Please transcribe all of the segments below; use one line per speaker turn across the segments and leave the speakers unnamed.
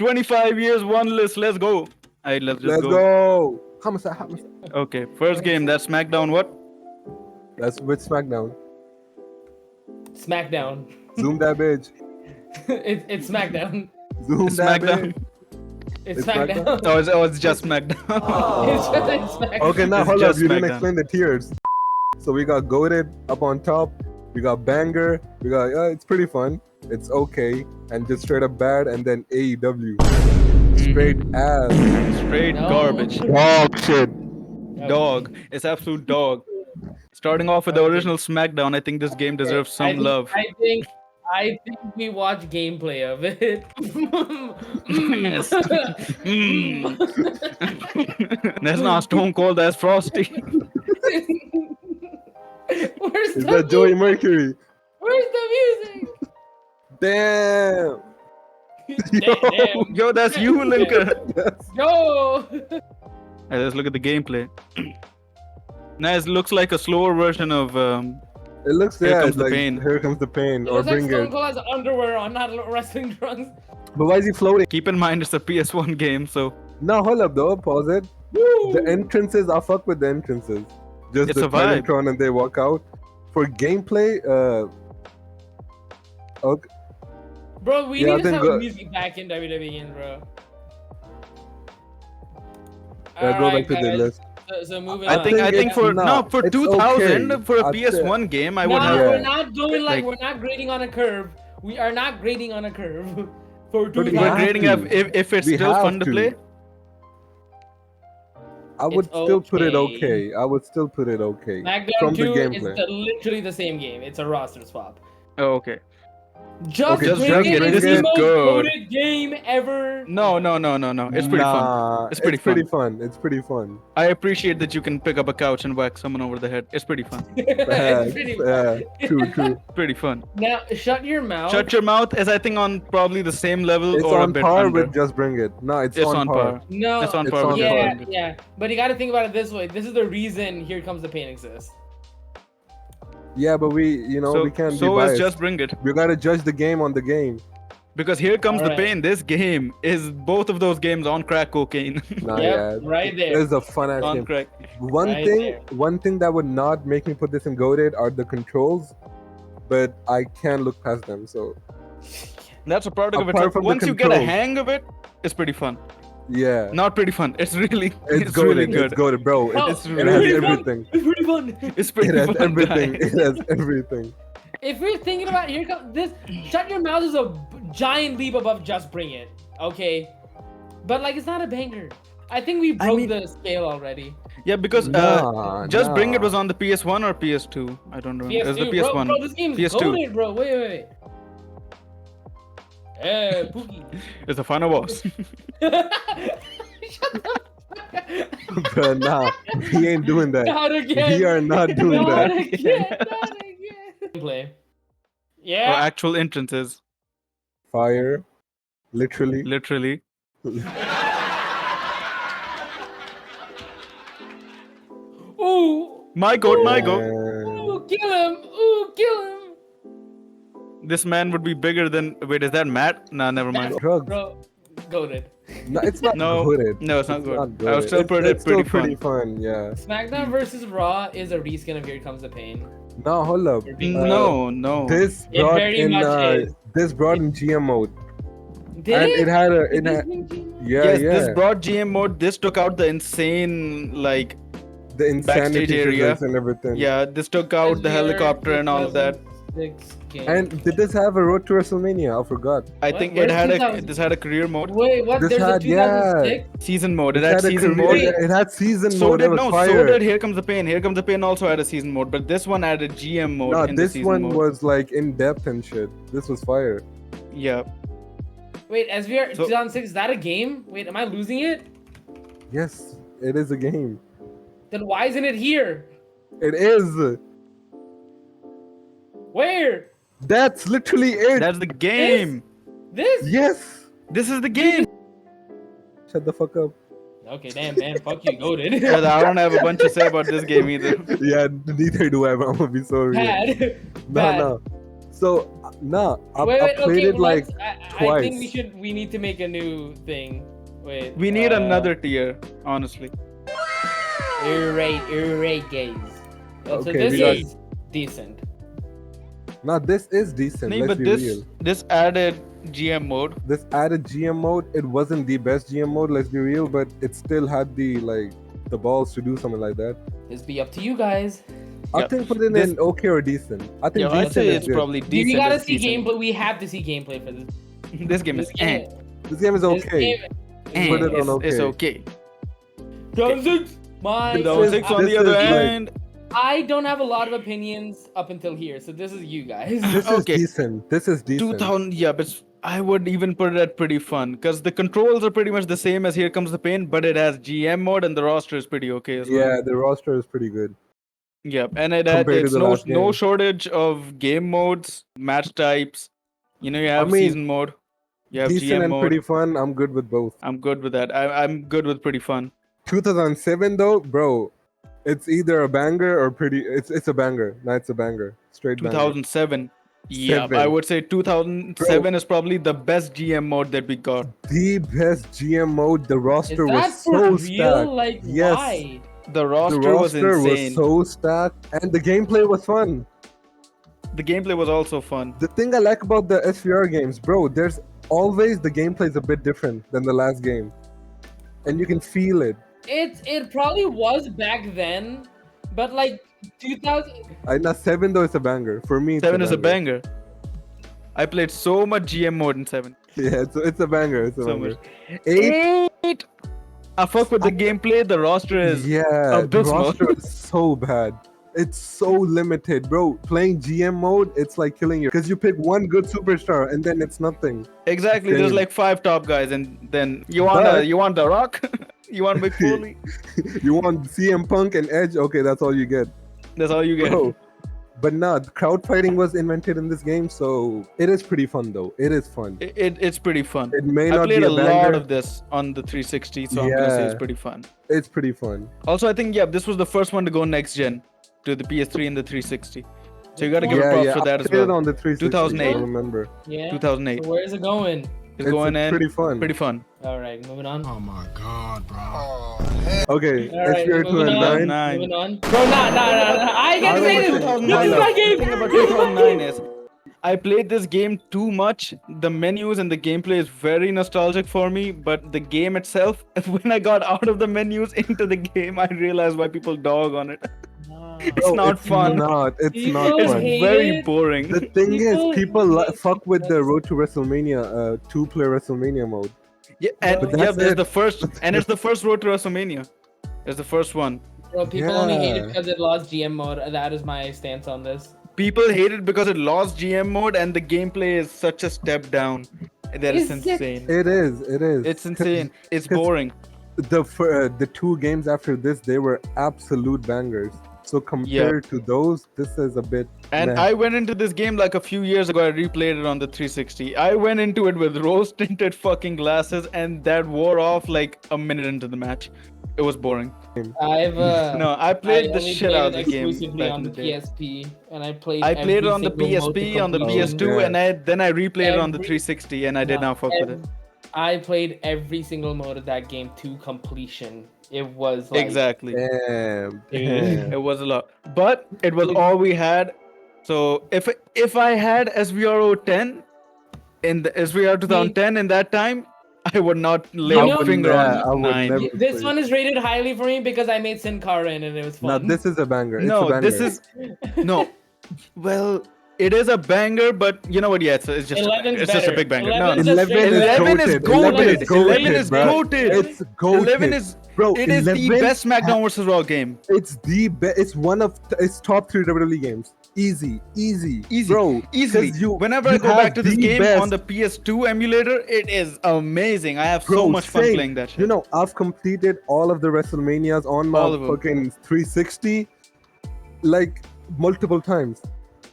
25 years, one list. Let's go. Alright, let's just
Let's go. Homicide.
Okay, first game. That's SmackDown. What?
That's with SmackDown.
SmackDown.
Zoom that bitch.
It's SmackDown.
Zoom that
SmackDown.
bitch.
It's
It's
SmackDown.
It's just SmackDown.
It's SmackDown.
Okay, now
It's
hold up.
just
You didn't
SmackDown.
explain the tiers. So we got goated up on top. We got banger. We got it's pretty fun. It's okay and just straight up bad, and then AEW. Straight ass.
Straight
No.
garbage.
Dog shit.
Dog. It's absolute dog. Starting off with the original SmackDown, I think this game deserves some love.
I think we watched gameplay of it.
Yes. That's not Stone Cold, that's Frosty.
Where's
Is
the
that Joey
music?
Mercury?
Where's the music?
Damn.
Damn.
Yo, that's you, Linker.
Yo.
Hey, let's look at the gameplay. Nice, looks like a slower version of
It looks
Here
yeah,
Comes
it's
the
like
Pain.
Here Comes the Pain, or
Looks like
Bring
Stone
It.
Cold has underwear on, not wrestling trunks.
But why is he floating?
Keep in mind it's a PS1 game, so
No, hold up though. Pause it.
Woo.
The entrances, I fuck with the entrances. Just
It's
the
a vibe.
Titantron and they walk out. For gameplay, okay.
Bro, we
Yeah,
need to
then
have
go-
music back in WWE Games, bro.
Yeah, go back to the
guys.
list.
So moving
I
on.
think
it's
for
not.
for
It's
2000
okay.
for a
I
PS1 game, I
No,
would have.
Yeah.
we're not doing
Like-
we're not grading on a curve. We are not grading on a curve for
But we
2000.
We're
have
grading
to.
if it's
We
still
have
fun to
to.
play.
I would
It's
still put it
okay.
okay. I would still put it okay.
SmackDown
From the
2 is
gameplay.
literally the same game. It's a roster swap.
Oh, okay.
Just
Okay,
just
Bring
bring
It
it.
is
This
the
is
most
good.
goated game ever.
No. It's pretty fun.
Nah,
It's pretty fun.
It's pretty fun.
I appreciate that you can pick up a couch and whack someone over the head. It's pretty fun.
It's pretty fun.
True.
Pretty fun.
Now, shut your mouth.
Shut your mouth is I think on probably the same level
It's
or a
on
bit
par
under.
with Just Bring It. No, it's
It's
on par.
No,
It's on
It's
par
on
with
par.
yeah,
Just
yeah. But you got to think about it this way. This is the reason Here Comes the Pain exists.
Yeah, but we
So,
we can't be
so is
biased.
just bring it.
We gotta judge the game on the game.
Because Here Comes the
Alright.
Pain. This game is both of those games on crack cocaine.
Nah,
Yep,
yeah,
right there.
It's a fun ass
on
game.
crack.
Right
One thing that would not make me put this in goated are the controls, but I can look past them. So
That's a product of it.
Apart
So
from the
once you get a
controls.
hang of it, it's pretty fun.
yeah,
Not pretty fun. It's really
it's
it's really
goated.
good.
It's goated, bro.
Oh,
It's
It
really
has
pretty fun.
everything.
It's pretty fun.
It's pretty
It has
fun.
everything.
guys.
It has everything.
If we're thinking about Here Comes this, Shut Your Mouth is a giant leap above Just Bring It. Okay, but like it's not a banger. I think we broke
mean-
the scale already.
Yeah, because
Nah,
Just Bring It
nah.
was on the PS1 or PS2. I don't remember. It was the
PS2,
PS1.
bro, this game's
PS2.
goated, bro. Wait. Hey, Pookie.
It's a fun boss.
Shut the
But nah, he ain't doing that.
Not again.
We are not doing
Not
that.
again. Not again. Play.
Or
Yeah.
actual entrances.
Fire, literally.
Literally.
Ooh.
My goat, my goat.
Ooh, kill him. Ooh, kill him.
This man would be bigger than. Wait, is that Matt? Nah, never mind.
Drugs.
Bro, goated.
No, it's not
No,
goated.
no, it's not
It's
good.
not
I would
goated.
still
It's-
put it
it's still
pretty
fun. Yeah.
SmackDown versus Raw is a reskin of Here Comes the Pain.
No, hold up.
No.
This
It
brought
very
in
much is.
this brought in GM mode,
Did
and
it?
it had a
Did
it had,
this bring GM?
yeah
Yes,
yeah
this brought GM mode. This took out the insane, like,
the insanity
backstage area.
physics and everything.
yeah, this took out the helicopter and all of that.
2006 game.
And did this have a road to WrestleMania? I forgot.
I
What?
think
Where's
it had
2000?
this had a career mode,
Wait, what?
This
There's
had-
a 2006?
season mode. It
It
had
had a
season
career-
mode.
It had season
So
mode.
did
It was
no,
fire.
so did Here Comes the Pain. Here Comes the Pain also had a season mode, but this one added GM mode
No,
in the
this
season
one
mode.
was like in depth and shit. This was fire.
Yeah.
Wait, SVR
So-
2006, is that a game? Wait, am I losing it?
Yes, it is a game.
Then why isn't it here?
It is.
Where?
That's literally it.
That's the game.
This?
Yes.
This is the game.
Shut the fuck up.
Okay, damn, man. Fuck you, goated.
But I don't have a bunch to say about this game either.
Yeah, neither do I. But I'm gonna be so real.
Bad.
No,
Bad.
no. So Nah, I
Wait,
played
okay.
it like
I think
twice.
we need to make a new thing. Wait.
We need another tier, honestly.
Irate games. So
Okay,
this
we got.
is decent.
Nah, this is decent.
Nee,
Let's
but
be
this
real.
this added GM mode.
This added GM mode. It wasn't the best GM mode. Let's be real, but it still had the balls to do something like that.
It's be up to you guys.
I
Yeah.
think put it
This-
in okay or decent. I think
Yeah, I'd
decent
say
is
it's
good.
probably decent.
We gotta
is
see
decent.
gameplay. We have to see gameplay for this.
This game is eh.
This game is
This
okay.
game-
Eh,
Put it on
it's
okay.
okay.
Down six. My.
This
Down
is-
6 on
this
the other
is like-
end.
I don't have a lot of opinions up until here, so this is you guys.
This is
Okay.
decent. This is decent.
2000, yeah, but I would even put it at pretty fun because the controls are pretty much the same as Here Comes the Pain, but it has GM mode and the roster is pretty okay as well.
Yeah, the roster is pretty good.
Yeah, and
Compared to
it's
the last
no
game.
shortage of game modes, match types. You know, you have
mean,
season mode, you have
Decent
GM
and
mode.
pretty fun. I'm good with both.
I'm good with that. I'm good with pretty fun.
2007 though, bro, it's either a banger or pretty. It's a banger. No, it's a banger. Straight banger.
2007. Yeah, I would say 2007 is probably the best GM mode that we got.
The best GM mode. The
Is
roster
that
was
for
so
real?
stacked.
Like,
Yes.
why?
The roster,
The
was
roster was
insane.
so stacked, and the gameplay was fun.
The gameplay was also fun.
The thing I like about the SVR games, bro, there's always the gameplay is a bit different than the last game, and you can feel it.
It probably was back then, but like 2000.
Now 7 though is a banger for me. It's
7 is a banger. I played so much GM mode in 7.
Yeah, it's a banger. It's a
So
banger.
much.
8,
I fuck with the gameplay. The roster is
yeah, the
abysmal.
roster is so bad. It's so limited, bro. Playing GM mode, it's like killing you because you pick one good superstar and then it's nothing.
exactly. There's
Same.
like 5 top guys, and then you
But-
want the Rock, you want Mick Foley.
You want CM Punk and Edge? Okay, that's all you get.
That's all you get.
Bro. But nah, crowd fighting was invented in this game, so it is pretty fun though. It is fun.
It's pretty fun.
It may
I
not
played
be
a
a banger.
lot of this on the 360, so I'm gonna say it's
Yeah.
pretty fun.
It's pretty fun.
Also, I think this was the first one to go next gen to the PS3 and the 360. So you gotta give
Yeah,
props
yeah.
for that
I
as
played it
well.
on the 360.
2008.
I remember.
Yeah.
2008.
So where's it going?
It's going in
pretty fun.
pretty fun.
All right, moving on.
Oh my god, bro.
Okay,
All right,
SVR
moving on.
2009.
Moving on. Bro, nah. I get to say this. This is my
The
game.
thing about 2009 is I played this game too much. The menus and the gameplay is very nostalgic for me, but the game itself, when I got out of the menus into the game, I realized why people dog on it. It's
Bro,
not fun.
It's
People
not
It's
fun.
hate
very
it.
boring.
The thing
People
is, people
hate
fuck with the
it.
Road to WrestleMania, 2-player WrestleMania mode.
Yeah, and
But
that's
there's
it.
the first, and it's the first Road to WrestleMania. It's the first one.
Bro, people only hate it
Yeah.
because it lost GM mode. That is my stance on this.
People hate it because it lost GM mode, and the gameplay is such a step down. That is
Is it?
insane.
It is.
It's insane. It's
'cause
boring.
The 2 games after this, they were absolute bangers. So compared to those, this is a bit.
And
meh.
I went into this game like a few years ago. I replayed it on the 360. I went into it with rose tinted fucking glasses, and that wore off like a minute into the match. It was boring.
I've
No, I played the
only
shit
played
out of
it
the game
exclusively
back
on
in
the
the day.
PSP, and I played.
I played it
every
on the
single mode to
PSP, on the
completion.
PS2,
yeah.
and then I replayed it on the
Every-
360, and I did
No,
not fuck with it.
I played every single mode of that game to completion. It was like,
Exactly.
Damn.
Dude.
It was a lot, but it was all we had. So if I had SVRO 10 in the SVR 2010 in that time, I would not lay
You
a
know-
finger
Yeah, I
on
would
9.
never-
This one is rated highly for me because I made Sin Cara in it and it was
Now
fun.
this is a banger. It's a
No,
banger.
this is no. Well, it is a banger, but you know what? Yeah, it's just
11's
it's just a
better.
big banger. No,
11's
no.
just
11 is
straight-
11 is
goated.
goated.
11
is
bro.
goated.
It's goated.
11 is
bro.
it is the
11
best SmackDown versus Raw game.
It's the best. It's one of. It's top 3 WWE games. Easy, bro.
Easily.
'cause you-
Whenever
you
I go
have
back to this
the
game
best.
on the PS2 emulator, it is amazing. I have so
Bro,
much fun
same.
playing that shit.
You know, I've completed all of the WrestleManias on my
All of them.
fucking 360, like multiple times.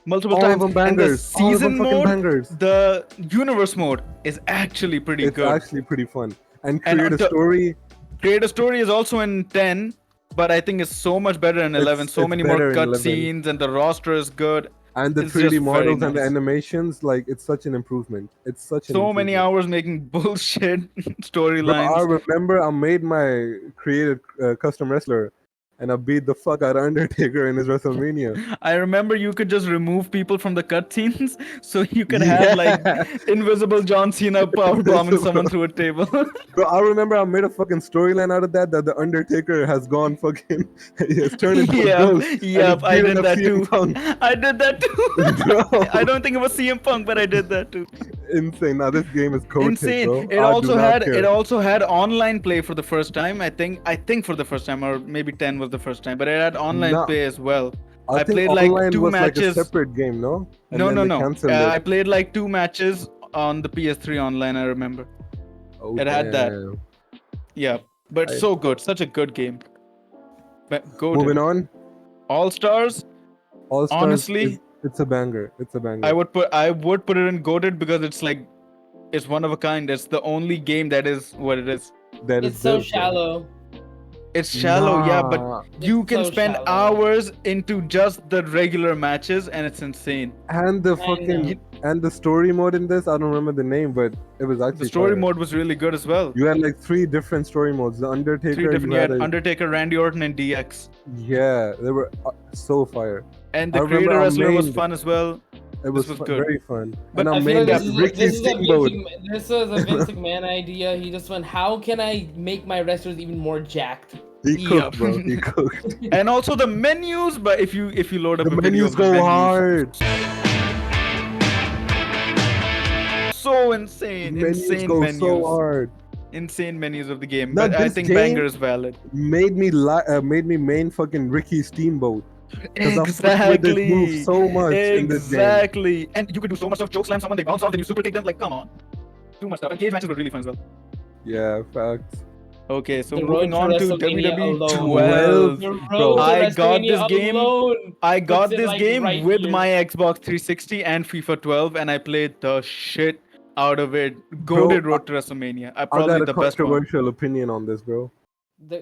Multiple
All
times.
of them
And the
bangers. All of them
season
fucking
mode,
bangers.
the universe mode is actually pretty
It's
good.
actually pretty fun. And
And
create a
the-
story.
Create a Story is also in 10, but I think it's so much better in 11. So
it's
many
better
more
in 11.
cutscenes, and the roster is good.
And the
It's
3D
just very
models and the
nice.
animations, like it's such an improvement. It's such an
So many
improvement.
hours making bullshit
Bro, I
storylines.
remember I made my created custom wrestler, and I beat the fuck out of Undertaker in his WrestleMania.
I remember you could just remove people from the cutscenes, so you could have like
Yeah,
invisible John Cena power bombing
bro.
someone through a table.
Bro, I remember I made a fucking storyline out of that the Undertaker has gone fucking he has turned into a
Yep,
ghost and he's
yep, I
beating
did
up
that
CM
too.
Punk.
I did that too. I
Bro,
don't think it was CM Punk, but I did that too.
insane. Now this game is coated,
Insane.
bro.
It
I do
also
not
had
care.
online play for the first time. I think for the first time, or maybe 10 was the first time, but it had online
Nah,
play as well.
I
I
think
played like
online
two
was like a
matches.
separate game, no? And
No,
then
no,
they
no.
canceled it.
I played like two matches on the PS3 online. I remember
Oh
it had that.
damn.
Yeah, but
I,
so good, such a good game.
moving
Goated.
on.
All Stars.
All Stars is
Honestly,
it's a banger. It's a banger.
I would put it in goated because it's one of a kind. It's the only game that is what it is.
That is
It's so
good, bro.
shallow.
It's shallow, yeah, but
Nah.
you
It's
can
so
spend
shallow.
hours into just the regular matches, and it's insane.
And the
I
fucking
know.
and the story mode in this, I don't remember the name, but it was actually
The story
fire.
mode was really good as well.
You had like 3 different story modes. The Undertaker,
Three different.
you
You
had
had
a
Undertaker, Randy Orton, and DX.
yeah, they were so fire.
And
I
the
remember
creator
I
wrestler was
made
fun as well.
it was
was good.
very fun,
But
and I
I feel
made
like
that
this is
Ricky
a
Steamboat.
this was a Vince McMahon idea. He just went, how can I make my wrestlers even more jacked?
He
Yeah.
cooked, bro. He cooked.
And also the menus, but if you load up
The
a video
menus
of the
go
menus,
hard.
so insane,
Menus
insane
go
menus,
so hard.
insane menus of the game.
Now
But I
this
think
game
Banger is valid.
made me main fucking Ricky Steamboat. Because I fucked with this move
Exactly,
so much in this game.
exactly. And you could do so much stuff. Choke slam someone, they bounce off, then you super take them. Like, come on, too much stuff. And cage matches were really fun as well.
Yeah, facts.
Okay, so
The
moving
road
on
to
to
WrestleMania
WWE
alone.
12.
The
Bro.
road to
I got this
WrestleMania
game.
alone
I got
puts it,
this
like,
game
right
with
here.
my Xbox 360 and FIFA 12, and I played the shit out of it.
Bro,
Goated Road to WrestleMania.
I
Probably
got a
the best one.
controversial opinion on this, bro.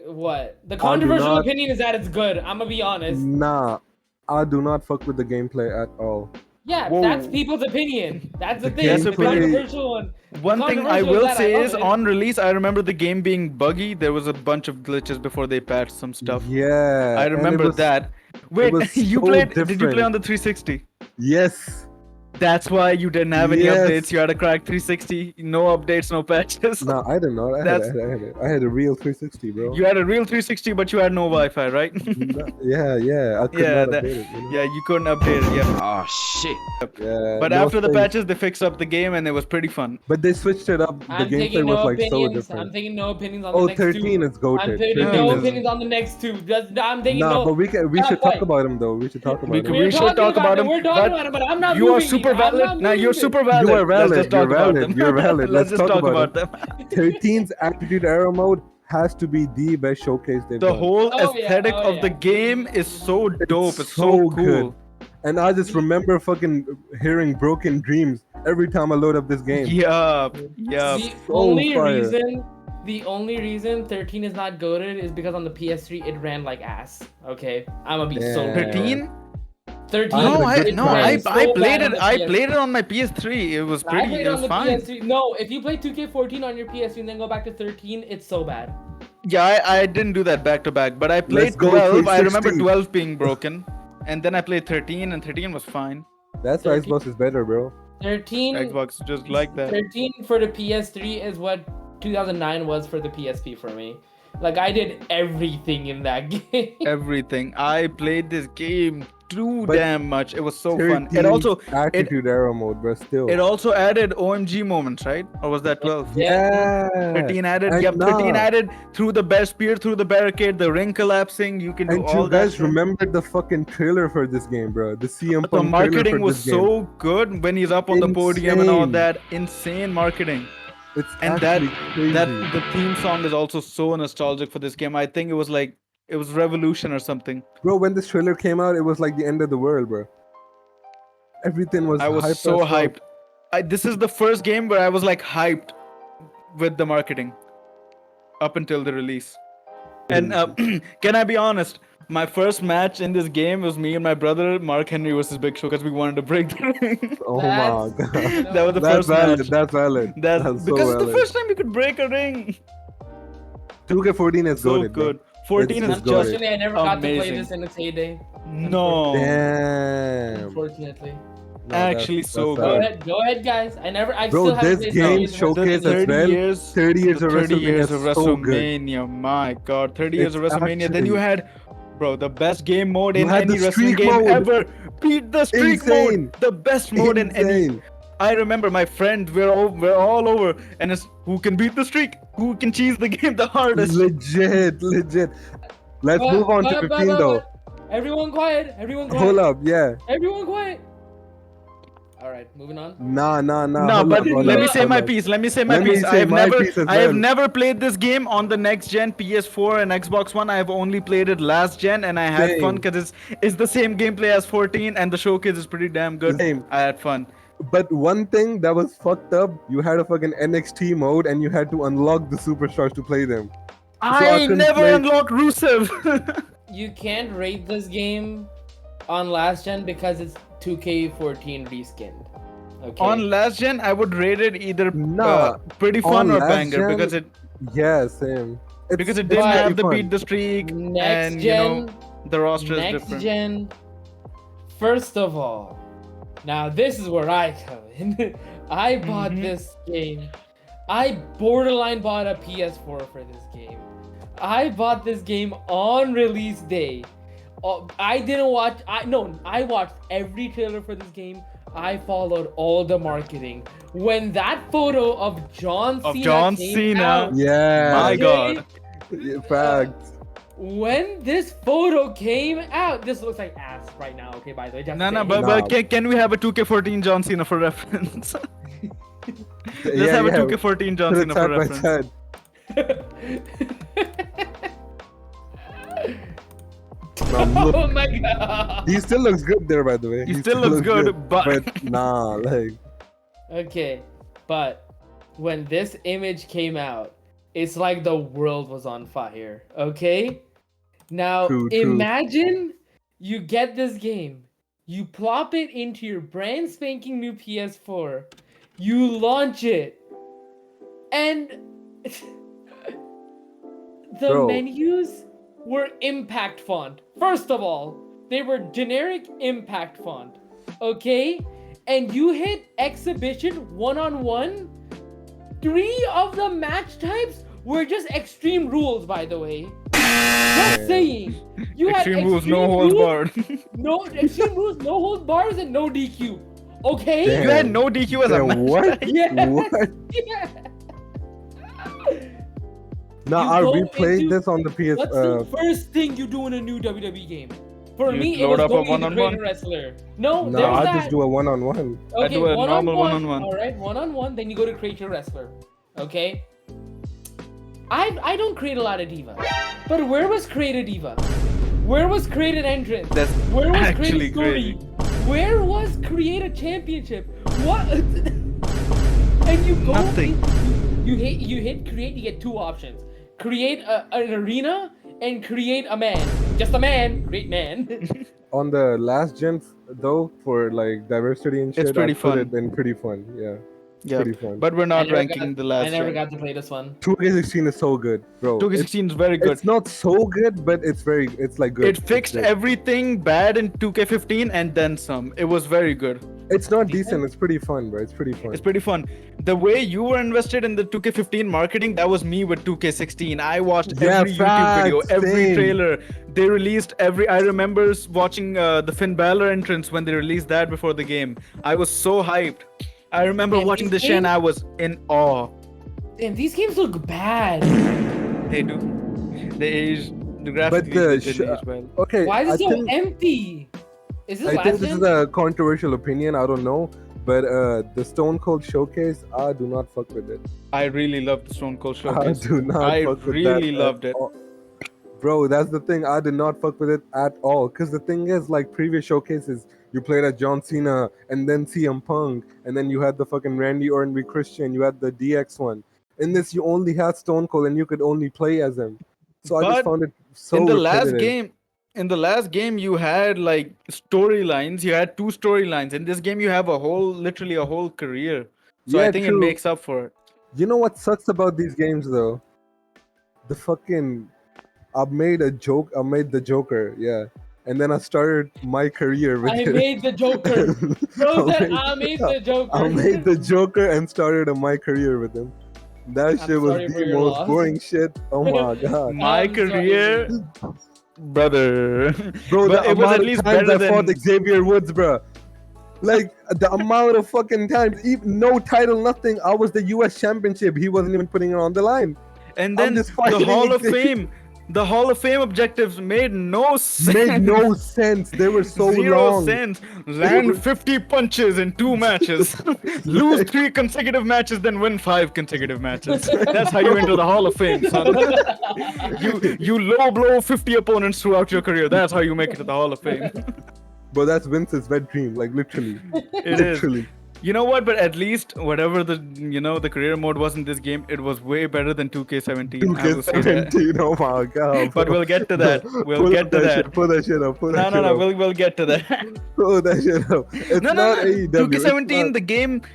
What? The controversial
not-
opinion is that it's good. I'm gonna be honest.
Nah, I do not fuck with the gameplay at all.
Yeah,
Whoa.
that's people's opinion. That's the
The
thing. The
gameplay-
controversial one.
One thing I
Controversial
will
that I
say
love
is
it.
on release, I remember the game being buggy. There was a bunch of glitches before they patched some stuff.
Yeah,
I
and it
remember
was-
that. Wait,
was
you
so
played? Did you play
different.
on the 360?
Yes.
That's why you didn't have any
Yes.
updates. You had a cracked 360. No updates, no patches.
No, I did not. I had a real 360, bro.
You had a real 360, but you had no Wi-Fi, right?
Yeah. I could
Yeah,
not
that-
update it. You know?
Yeah, you couldn't update it. Yeah.
Oh shit.
Yeah.
But
no
after the
space.
patches, they fixed up the game and it was pretty fun.
But they switched it up. The
I'm
gameplay
taking
was
no
like so
opinions.
different.
I'm taking no opinions on the
Oh,
next
13
two.
is goated.
I'm taking
13
no
is-
opinions on the next two. I'm taking
Nah,
no.
but we
Stop
should talk
fight.
about him though. We should talk about
We
him.
could-
We're
should
talking
talk about him,
We're talking
but
about it, but I'm not
You are
moving
super
these. I'm
valid.
not
Now you're
moving
super
it.
valid.
You are valid.
Let's just talk
You're
about
valid.
them.
You're valid.
Let's
Let's
just
talk
talk
about
about them.
13's Attitude Era mode has to be the best showcase they've
The
done.
whole
Oh, yeah,
aesthetic
oh,
of the
yeah.
game is so dope. It's so
so
cool.
good. And I just remember fucking hearing Broken Dreams every time I load up this game.
Yeah, yeah.
The
So
only
fire.
reason, the only reason 13 is not goated is because on the PS3 it ran like ass. Okay, I'm gonna be so
Yeah.
real.
13?
13.
had
No,
a
I
good
no,
time.
I,
ran so
I
bad
played
on
it.
the
I
PS3.
played it on my PS3. It was
I
pretty.
played
It
on
was
the
fine.
PS3. No, if you play 2K14 on your PS3 and then go back to 13, it's so bad.
Yeah, I didn't do that back to back, but I
Let's
played
go
12. I remember
360.
12 being broken, and then I played 13, and 13 was fine.
That's why
13.
Xbox is better, bro.
13.
Xbox just like that.
13 for the PS3 is what 2009 was for the PSP for me. Like I did everything in that game.
Everything. I played this game too
But
damn much. It was so fun.
13's
It also
Attitude Era mode, but still.
it also added OMG moments, right? Or was that 12?
yeah.
13 added.
And
Yep, 13
nah.
added through the spear through the barricade, the ring collapsing. You can do
And
all
you
that.
guys
shit.
remember the fucking trailer for this game, bro? The CM
But
Punk
the marketing
trailer for
was
this game.
so good when he's up on the podium and all
Insane.
that. Insane marketing.
It's
And
actually crazy.
That the theme song is also so nostalgic for this game. I think it was Revolution or something.
Bro, when this trailer came out, it was like the end of the world, bro. Everything was
I was
hype
so
as fuck.
hyped. This is the first game where I was like hyped with the marketing up until the release. And can I be honest? My first match in this game was me and my brother, Mark Henry versus Big Show, because we wanted to break the ring.
Oh my
That's,
god.
you
That was the
know,
That's
first
valid.
match.
That's valid.
That's
That's
because
so
it's the
valid.
first time you could break a ring.
2K14 is
So
goated, bro.
good. 14
It's
is
goated.
just
unfortunately, I never got to play
amazing.
this in its heyday.
No,
Damn.
Unfortunately.
No,
actually
that's
so
sad.
Go ahead, guys. I
Bro,
still haven't
this
played
game
30 years of
showcased
the
as
30
well.
years,
30 years
the
of
30
WrestleMania
years of
is so good.
WrestleMania. My God, 30 years
It's
of WrestleMania. Then you
actually
had, bro, the best game mode
You
in
had the
any wrestling
streak
game
mode.
ever. Beat the streak
Insane.
mode, the best mode in any.
Insane.
I remember my friend, we're all over, and it's who can beat the streak, who can cheese the game the hardest.
Legit. Let's move on to 15 though.
Everyone quiet. Everyone quiet.
Hold up, yeah.
Everyone quiet. All right, moving on.
Nah.
No,
hold
but
up, hold
let
up,
me say
hold
my
up.
piece. Let me say my
Let me
piece.
say my piece as
I have
well.
never played this game on the next gen PS4 and Xbox One. I have only played it last gen, and I had fun
Same.
because it's the same gameplay as 14, and the showcase is pretty damn good.
Same.
I had fun.
But one thing that was fucked up, you had a fucking NXT mode and you had to unlock the superstars to play them.
I
couldn't
never
play-
unlocked Rusev.
You can't rate this game on last gen because it's 2K14 reskinned. Okay.
On last gen, I would rate it either
Nah,
pretty fun
on
or
last
banger
gen,
because it
Yeah, same.
because it
it's
didn't
But-
have the
fun.
beat the streak
Next
and
gen,
the roster is
next
different.
gen. First of all, now this is where I come in. I bought
Mhm.
this game. I borderline bought a PS4 for this game. I bought this game on release day. I didn't watch. I watched every trailer for this game. I followed all the marketing. When that photo of John Cena came out,
Yeah.
My
okay,
God.
Yeah, facts.
when this photo came out, this looks like ass right now. Okay, by the way, just
No,
saying.
but
Nah.
can we have a 2K14 John Cena for reference? Let's
Yeah,
have a
yeah.
2K14 John
Put it
Cena for
side by
reference.
side. Look,
Oh my god.
he still looks good there, by the way.
He still looks good, but
nah, like
Okay, but when this image came out, it's like the world was on fire. Okay? Now,
True.
imagine you get this game, you plop it into your brand spanking new PS4, you launch it, and the
Bro.
menus were impact font. First of all, they were generic impact font. Okay? And you hit exhibition one-on-one. 3 of the match types were just extreme rules, by the way. Just saying. You had
extreme rules, no holds barred.
No extreme rules, no holds bars, and no DQ. Okay?
Damn.
You had no DQ as a
Damn,
match.
what?
Yeah.
What?
Yeah.
Nah,
You
I
go
replayed
into-
this on the PS.
What's the first thing you do in a new WWE game? For
You
me, it
load
was
up a
going to create
one-on-one?
a wrestler. No,
No,
there's
I
that.
just do a one-on-one.
I
Okay,
do a normal
one-on-one.
one-on-one.
All right, one-on-one. Then you go to create your wrestler. Okay. I don't create a lot of diva, but where was created diva? Where was created entrance?
That's
Where was
actually
created story? Where was create a championship? What? And you go.
Nothing.
You hit create. You get 2 options: create an arena and create a man. Just a man. Create man.
On the last gen, though, for like diversity and shit,
pretty
I put
fun.
it in pretty fun. Yeah,
Yeah,
pretty fun.
but we're
I
not
never
ranking the last.
I never
gen.
got to play this one.
2K16 is so good, bro.
2K16 is very good.
It's not so good, but it's like good.
It fixed
It's good.
everything bad in 2K15 and then some. It was very good.
It's not decent. It's pretty fun, bro. It's pretty fun.
It's pretty fun. The way you were invested in the 2K15 marketing, that was me with 2K16. I watched
Yeah,
every YouTube video,
facts,
every
same.
trailer. They released every. I remember watching the Finn Balor entrance when they released that before the game. I was so hyped. I remember
And
watching the
these
Shen.
games-
I was in awe.
Damn, these games look bad.
They do. They age. The graphics
But the
didn't age well.
Okay,
Why is
I
it so
think,
empty? Is this
I
last
think this
gen?
is a controversial opinion. I don't know, but the Stone Cold Showcase, I do not fuck with it.
I really loved the Stone Cold
I
Showcase.
do not.
I
fuck with
really
that
loved
at
it.
all. Bro, that's the thing. I did not fuck with it at all. Cause the thing is, like previous showcases, you played as John Cena and then CM Punk, and then you had the fucking Randy Orton v Christian. You had the DX one. In this, you only had Stone Cold, and you could only play as him. So I just
But
found it so
in the
repetitive.
last game, you had like storylines. You had 2 storylines. In this game, you have literally a whole career. So I
Yeah,
think it
true.
makes up for it.
You know what sucks about these games though? The fucking I made a joke. I made the Joker, yeah, and then I started my career with
I
it.
made the Joker. Bro
I
said
made,
I made the Joker.
I made the Joker and started my career with him. That
I'm
shit was
sorry for
the
your
most
loss.
boring shit. Oh my god,
My
I'm sorry.
career, brother.
bro!
But
The
it was
amount
at
of
least
times
better
I fought
than.
Xavier Woods, bro. Like the amount of fucking times, even no title, nothing. I was the U.S. Championship. He wasn't even putting it on the line.
And
I'm
then
just fighting
the Hall of
Xavier.
Fame, the Hall of Fame objectives made no sense.
Made no sense. They were so
Zero
long.
sense.
They
Land
were
50 punches in 2 matches. Lose 3 consecutive matches, then win 5 consecutive matches. That's how you enter the Hall of Fame, son. you low blow 50 opponents throughout your career. That's how you make it to the Hall of Fame.
But that's Vince's wet dream, like literally.
It is.
Literally.
You know what? But at least whatever the career mode was in this game, it was way better than 2K17. I will say that.
2K17, oh my god.
But
bro.
we'll get to that. We'll
Pull
get
up
to that.
Shit, pull that shit up. Pull that
No,
shit
no,
up.
we'll get to that.
Pull that shit up. It's
No,
not
no.
AEW.
2K17,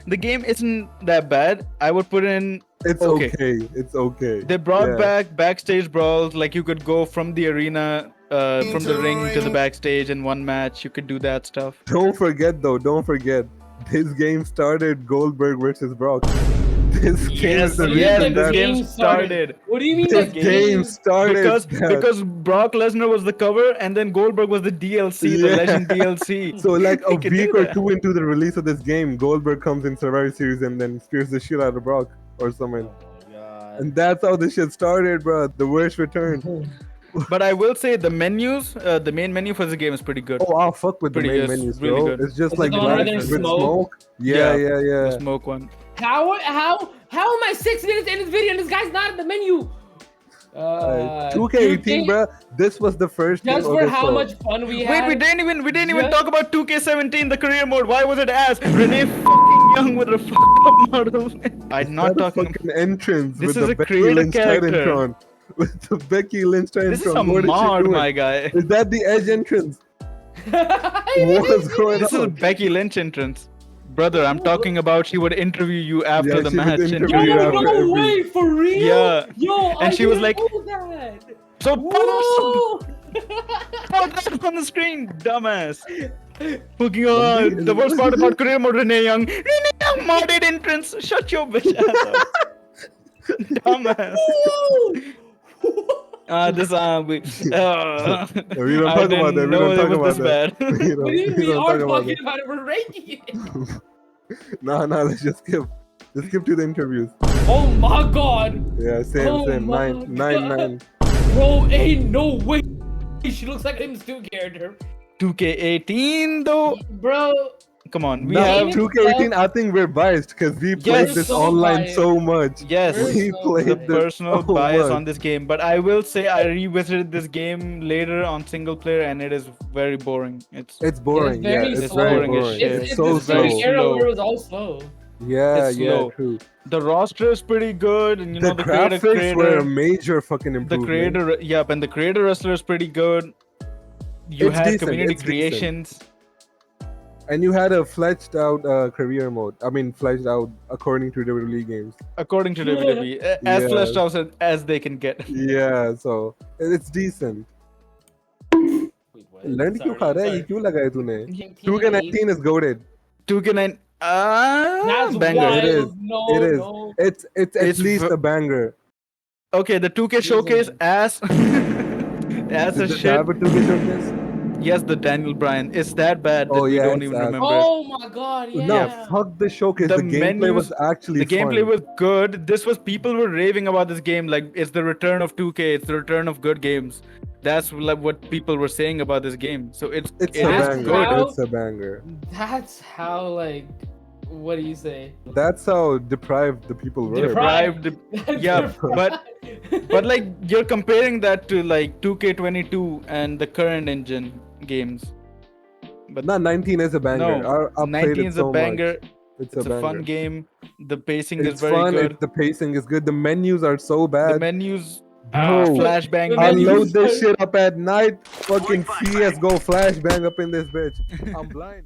the game isn't that bad. I would put in.
It's
okay.
It's okay.
They brought
Yeah.
back backstage brawls, like you could go from the arena, from the ring to the backstage in one match. You could do that stuff.
Don't forget though. Don't forget. This game started Goldberg versus Brock. This game is the reason
this
that
game started.
What do you mean
this
the
game started.
Because Brock Lesnar was the cover and then Goldberg was the DLC, the
Yeah.
Legend DLC.
So like a
He could
week
do
or
that.
2 into the release of this game, Goldberg comes in Survivor Series and then spears the shit out of Brock or something. And that's how this shit started, bro. The worst return.
But I will say the menus, the main menu for the game is pretty good.
Oh, I'll fuck with
Pretty
the main
good,
menus,
really
bro.
good.
It's just
Is it
like
the one where
black
there's
with
smoke?
smoke. Yeah, yeah, yeah.
The smoke one.
How am I 6 minutes in this video and this guy's not in the menu?
2K18, bro. This was the first
Just
game.
for
Okay,
how
so-
much fun we had.
Wait, we didn't even
Just-
talk about 2K17, the career mode. Why was it as Renee fucking Young with a fucked up model? I'm not
That
talking.
fucking entrance
This
with
is
the
a
Becky
creative
Lynch
character.
Titantron. With the Becky Lynch Titantron.
This is a
What is she
mod,
doing?
my guy.
Is that the Edge entrance? What's going
This is
on?
Becky Lynch entrance. Brother, I'm talking about she would interview you after
Yeah,
the
she would
match. and
interview
give
you
you
after
a-
No
every-
way, for real?
Yeah.
Yo,
And she was like-
know that.
So
Whoa.
put that on the screen, dumbass. Fucking on. The worst part about career mode, Renee Young. Renee Young modded entrance. Shut your bitch ass up. Dumbass. This we
We don't
I
talk about that. We
didn't
don't
know
talk
it was
about
this
that.
bad.
We don't-
we
we don't
are
talk about
talking
that.
about it. We're ranking it.
Nah, let's just skip. Let's skip to the interviews.
Oh my god.
Yeah, same.
Oh my
Nine.
Bro, ain't no way. She looks like him Stu character.
2K18 though.
Bro,
Come on, we
No,
have
2K18. I think we're biased because we played
Yes,
this
so
online
biased.
so much.
yes.
We
so
played
The
biased.
this
personal
so
bias
much.
on this game, but I will say I revisited this game later on single player, and it is very boring.
It's boring.
It's very
yeah, it's
slow.
very
boring as
boring.
shit.
It's
It's
so
this very
slow.
slow.
era where it was all slow.
Yeah,
It's
yeah,
slow.
true.
The roster is pretty good, and
The
the
graphics were a major fucking
the
improvement.
creator, yep, and the creator wrestler is pretty good. You
It's
had
decent,
community
it's decent.
creations.
And you had a fleshed out career mode. I mean, fleshed out according to WWE Games.
According to WWE, as
Yeah.
fleshed out as they can get.
Yeah, so it's decent.
Wait, what?
Learn क्यों खा रहा है? ये क्यों लगाया तूने?
2K19
2K19 is goated.
2K9,
That's
banger.
wild.
It is.
No,
It is.
no.
It's at
It's
least
v-
a banger.
Okay, the 2K showcase as as a
Does it
shit.
have a 2K showcase?
Yes, the Daniel Bryan. It's that bad that
Oh,
we
yeah,
don't
it's
even
as-
remember.
Oh my god, yeah.
No, fuck the showcase.
The
The, gameplay
menus-
was actually
The gameplay
fun.
was good. This was people were raving about this game. Like it's the return of 2K. It's the return of good games. That's like what people were saying about this game. So
It's
it
a
is
That's
banger.
how-
It's a banger.
That's how, like, what do you say?
That's how deprived the people were.
Deprived.
deprived. Yeah, but like you're comparing that to like 2K22 and the current engine games. But
No, 19 is a banger.
no,
I played
19
it
is
so
a banger.
much. It's
It's
a
a fun
banger.
game. The pacing
It's
is very
fun.
good.
The pacing is good. The menus are so
The
bad.
menus
Bro,
Flashbang
I
menus
load this
are-
shit up at night. Fucking CS:GO flashbang up in this bitch. I'm blind.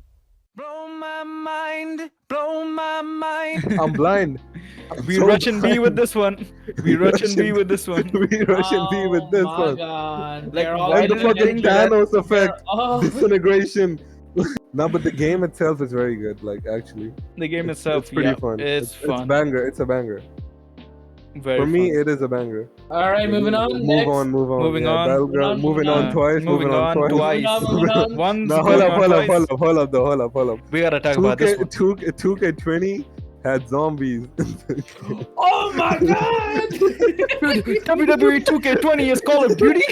Blow my mind, blow my mind.
I'm blind.
We Russian B with this one. We Russian B
Russian-
with this one.
We Russian B with this
Oh my
one.
god.
Like,
They're all
why
And the
did you
fucking
think that?
Thanos effect,
Oh.
disintegration. No, but the game itself is very good. Like actually,
The game itself,
it's pretty
yeah,
fun.
it's fun.
It's banger. It's a banger.
Very
For me,
fun.
it is a banger.
All right, moving on.
Move
Next.
on. Move on.
Moving
yeah,
on.
Battleground.
Moving
Moving
on.
on twice.
Moving on twice.
Moving on, moving on.
One's
No,
going
hold up,
on twice.
hold up.
We gotta talk about this one.
2K20 had zombies.
Oh my god!
WWE 2K20 is Call of Duty.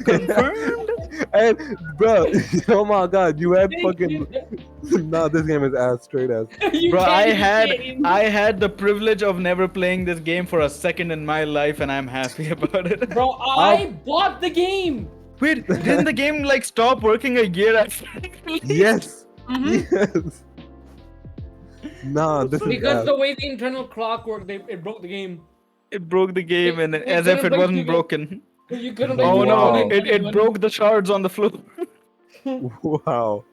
Confirmed.
And bro, oh my god, you had fucking nah, this game is ass, straight ass.
You
Bro,
can't-
I had the privilege of never playing this game for a second in my life, and I'm happy about it.
Bro, I bought the game.
Wait, didn't the game like stop working a year after?
Yes.
Mhm.
Yes. Nah, this is
Because
ass.
the way the internal clock worked, it broke the game.
It broke the game, and
It
as if
couldn't
it
break
wasn't
the game.
broken.
You couldn't.
Oh
Wow.
no! It broke the shards on the floor.
Wow.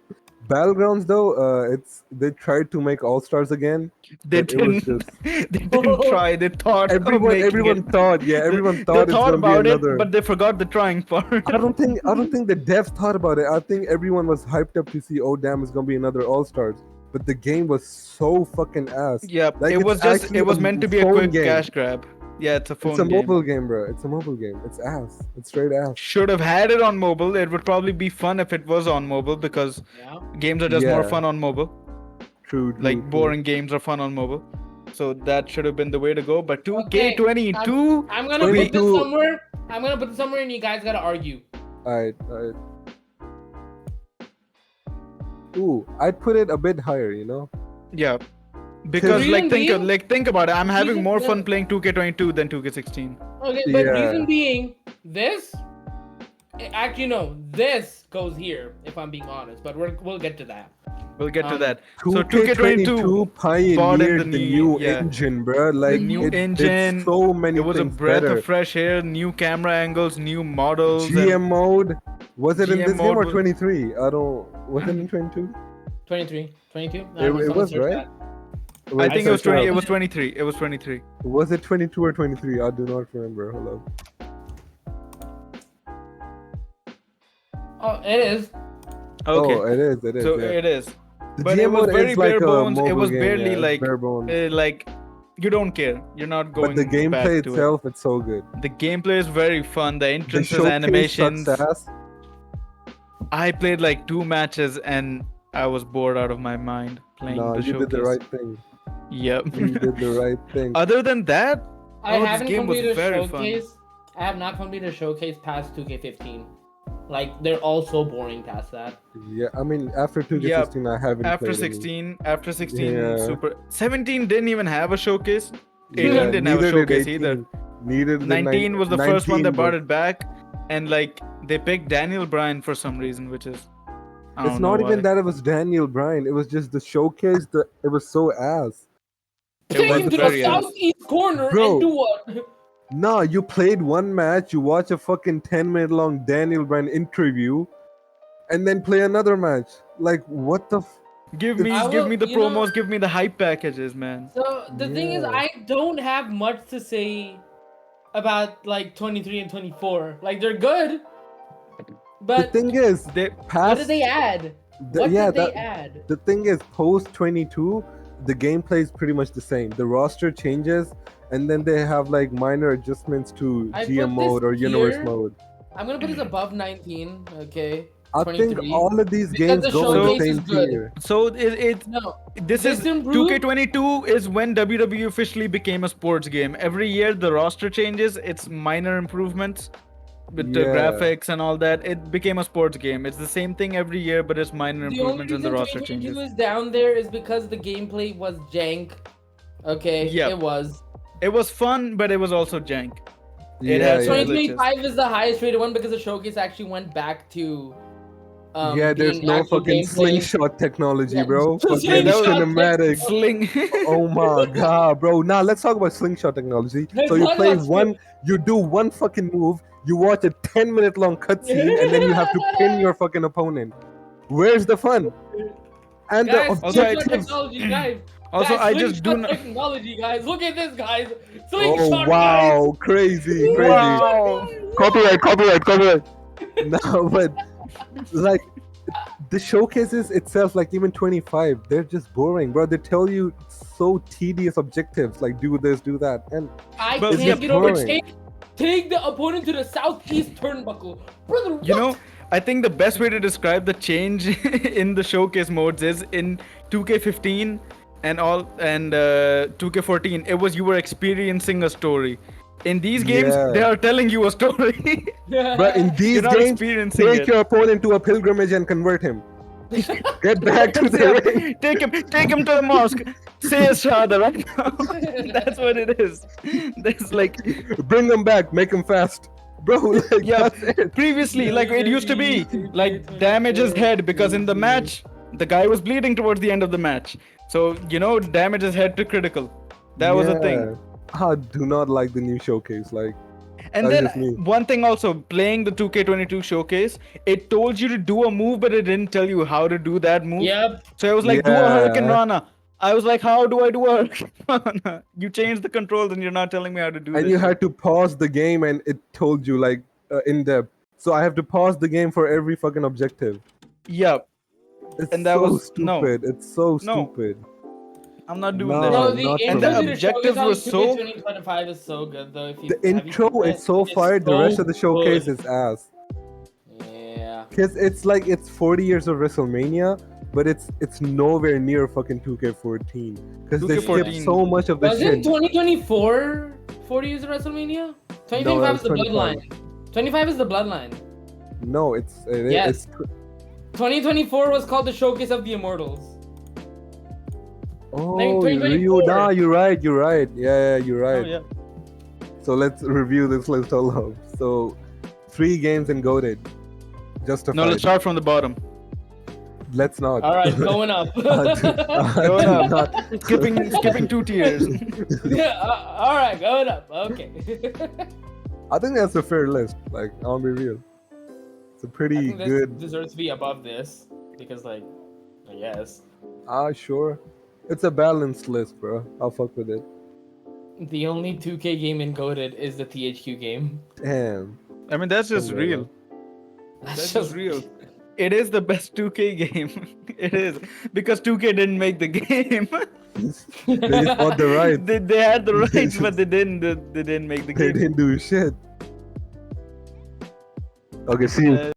Battlegrounds though, they tried to make All Stars again.
They
but it was
didn't.
just
They didn't try. They thought. of
everyone
making it.
thought, yeah, everyone
They
thought it's
thought
gonna
about
be
it,
another.
but they forgot the trying part.
I don't think the devs thought about it. I think everyone was hyped up to see, oh damn, it's gonna be another All Stars. But the game was so fucking ass.
Yeah,
Like,
it
it's
was just.
actually
It was
a
meant to be a
phone
quick
game.
cash grab. Yeah, it's a phone
It's a
game.
mobile game, bro. It's a mobile game. It's ass. It's straight ass.
Should have had it on mobile. It would probably be fun if it was on mobile because
Yeah.
games are just more
Yeah.
fun on mobile.
True.
Like
true.
boring games are fun on mobile. So that should have been the way to go. But
Okay,
2K22.
I'm gonna put this
22.
somewhere. I'm gonna put this somewhere, and you guys gotta argue.
Alright. Ooh, I'd put it a bit higher. You know.
Yeah. Because
Reason being-
think about it. I'm having
reason-
more
no.
fun playing 2K22 than 2K16.
Okay, but
Yeah.
reason being, this. Actually, no. This goes here, if I'm being honest. But we'll get to that.
We'll get to
Um,
that. So 2K22
pioneered
the
the
new-
new
yeah.
engine, bro. Like
new
it did
engine,
so many
it was a
things
breath
better.
of fresh air, new camera angles, new models.
GM
and-
mode. Was it in
GM
this game
mode
or
was-
23? I don't. Was it in 22?
23, 22.
It was, right?
I think it was 20.
out.
It was 23. It was 23.
Was it 22 or 23? I do not remember. Hold up.
Oh, it is.
Okay.
Oh, it is. It is.
So
yeah.
it is.
The
but
GM
it was
mode
very
is like
bare
a
bones. It
mobile
was
game,
barely
yeah, it's
like
bare bones.
like you don't care. You're not going.
But the
back
gameplay
to
itself, it's so good.
It. The gameplay is very fun. The
The
entrances,
showcase
animations.
sucks ass.
I played like 2 matches and I was bored out of my mind playing
No,
the
you
showcase.
did the right thing.
Yep.
You did the right thing.
Other than that,
I
this
haven't
game was
completed a
very fun.
showcase. I have not completed a showcase past 2K15. Like they're all so boring past that.
Yeah, I mean, after 2K16, I haven't
after
played
16, after 16,
Yeah.
super 17 didn't even have a showcase.
any.
18 didn't have a
neither did
showcase
18.
either.
Neither did
19 was the first one that
19
brought
was-
it back, and like they picked Daniel Bryan for some reason, which is I
It's
don't
not
know
even
why.
that it was Daniel Bryan. It was just the showcase. It was so ass.
It
Take
was
him to the
very ass.
southeast corner
Bro.
and do what?
Nah, you played one match, you watch a fucking 10-minute long Daniel Bryan interview, and then play another match. Like, what the?
Give me
I
give
will-
me the
you know-
promos, give me the hype packages, man.
So the thing is,
Yeah.
I don't have much to say about like 23 and 24. Like they're good,
The
but
thing is,
They
what
past
did they add?
the,
What
yeah,
did they
that,
add?
the thing is, post 22, the gameplay is pretty much the same. The roster changes, and then they have like minor adjustments to
I
GM
put this
mode or universe
here.
mode.
I'm gonna put this above 19. Okay.
I think
23.
all of these
Because
games
the
go in the
showcase
same
is good.
tier.
so it
No.
this is
This improved-
2K22 is when WWE officially became a sports game. Every year the roster changes, it's minor improvements with the
Yeah.
graphics and all that. It became a sports game. It's the same thing every year, but it's minor
The only
improvements and the
reason
roster
2022
changes.
is down there is because the gameplay was jank. Okay.
Yep.
It was.
It was fun, but it was also jank. It
Yeah,
has
yeah.
glitches.
2025 is the highest rated one because the showcase actually went back to
Yeah, there's
being
no
actual
fucking
gameplay.
slingshot technology,
Yeah,
bro.
the
Fucking
slingshot
cinematic.
Sling.
Oh my god, bro. Now let's talk about slingshot technology.
Let's
So you
talk
play
about
one, you do one fucking move, you watch a 10-minute long cutscene, and then you have to pin your fucking opponent. Where's the fun? And the
Guys,
Also, I
slingshot
think-
technology, guys.
Also,
Guys,
I just do
slingshot
not.
technology, guys. Look at this, guys.
Oh
Slingshot,
wow, crazy, crazy.
Wow.
Copyright. No, but like the showcases itself, like even 25, they're just boring, bro. They tell you so tedious objectives, like do this, do that, and
I
But
can't
yeah,
get over
boring.
take the opponent to the southeast turnbuckle. Brother, what?
You know, I think the best way to describe the change in the showcase modes is in 2K15 and 2K14. It was you were experiencing a story. In these games,
Yeah.
they are telling you a story.
but in these
You're not
games,
experiencing
take
it.
your opponent to a pilgrimage and convert him. Get back to the ring.
Take him to the mosque. Say a shahada right now. That's what it is. There's like
Bring him back. Make him fast, bro. Like
Yeah,
that's it.
previously, like it used to be, like damage his head because in the match, the guy was bleeding towards the end of the match. So damage his head to critical. That was a thing.
Yeah. I do not like the new showcase. Like,
And
That's
then
just me.
one thing also, playing the 2K22 showcase, it told you to do a move, but it didn't tell you how to do that move.
Yep.
So it was like, do a Hurricane
Yeah.
Rana. I was like, how do I do a Hurricane Rana? You changed the controls and you're not telling me how to do
and
this
you
shit.
had to pause the game, and it told you like in depth. So I have to pause the game for every fucking objective.
Yeah,
It's
And that
so
was- no.
stupid. It's so
No.
stupid.
I'm not doing
No,
that.
Bro,
not
the
for
intro
me.
to the
objectives
showcase
were
on
so-
2025 is so good though. If you
The
have you
intro
seen
is
it?
so
It's
fire. The rest
so
of the showcase
good.
is ass.
Yeah.
Cause it's like it's 40 years of WrestleMania, but it's nowhere near fucking 2K14. Cause they
2K14.
skipped so much of the
Was it
shit.
2024 40 years of WrestleMania? 2025
No,
is the
25.
bloodline. 25 is the bloodline.
No, it
Yes.
it's
2024 was called the Showcase of the Immortals.
oh
2024.
nah, you're right. Yeah, you're right.
Oh, yeah.
So let's review this list all up. So 3 games and goated. Justified.
No, let's start from the bottom.
Let's not.
All right, going up.
Going up. skipping 2 tiers.
All right, going up. Okay.
I think that's a fair list. Like, I'll be real. It's a
I
pretty
think this
good.
deserves to be above this because, like, I guess
Sure. It's a balanced list, bro. I'll fuck with it.
the only 2K game in goated is the THQ game.
Damn.
I mean, that's just
Somewhere
real. That's just real. It is the best 2K game. It is. Because 2K didn't make the game.
They just bought the rights.
they had the rights, but they didn't make the
They
game.
didn't do shit. Okay, see you.